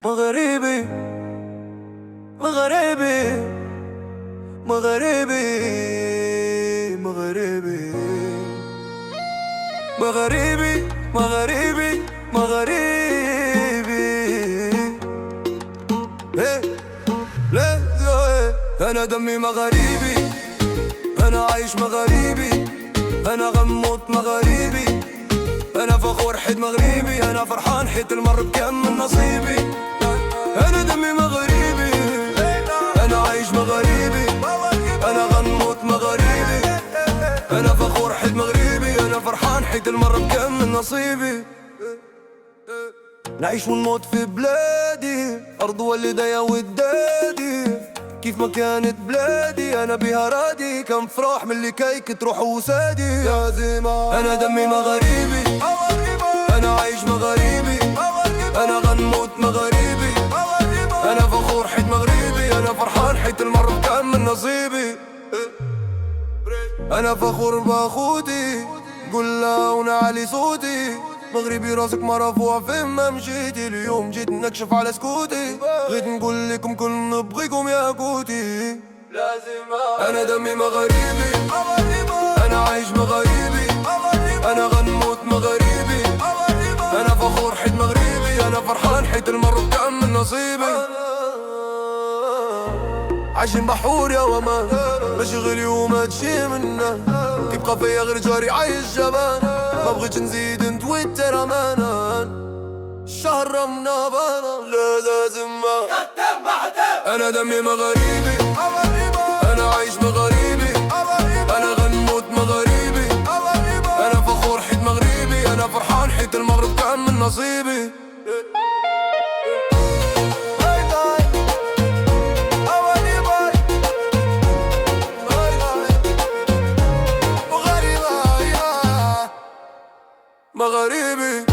مغربي مغربي مغربي مغربي مغربي مغربي مغربي أنا دمي مغربي، أنا عايش مغربي، أنا غموت مغربي، أنا فخور حيت مغربي، أنا فرحان حيت المر بكم من نصيبي. أنا دمي مغربي، أنا عايش مغربي، أنا غموت مغربي، أنا فخور حيت مغربي، أنا فرحان حيت المر بكم من نصيبي. نعيش ونموت في بلادي، أرض والديا ودادي، كيف ما كانت بلادي أنا بها رادي. كم فرح من اللي كيك تروح وسادي. أنا دمي مغربي، أنا عايش مغربي، أنا غنموت مغربي، أنا فخور حيت مغربي، أنا فرحان حيت المر بكم من نصيبي. أنا فخور بأخوتي، قول له ونعلي صوتي، مغربي راسك مرفوع فين ما مشيتي. اليوم جيت نكشف على سكوتي، غيت نقول لكم كل نبغيكم يا كوتي. أنا دمي مغربي، أنا عايش مغربي، أنا غنموت مغربي، أنا فخور حيت مغربي، أنا فرحان حيت المر بكم من نصيبي. عايشين بحور يا ومان، ماشي غير يوم هادشي منا، كيبقى فيا غير جاري عايش جبان. ما بغيتش نزيد نتويتر امانا، الشهر رمنا بانا لا لازم أنا دمي مغربي، أنا عايش مغربي، أنا غنموت مغربي، أنا فخور حيت مغربي، أنا فرحان حيت المغرب كان من نصيبي. مغربي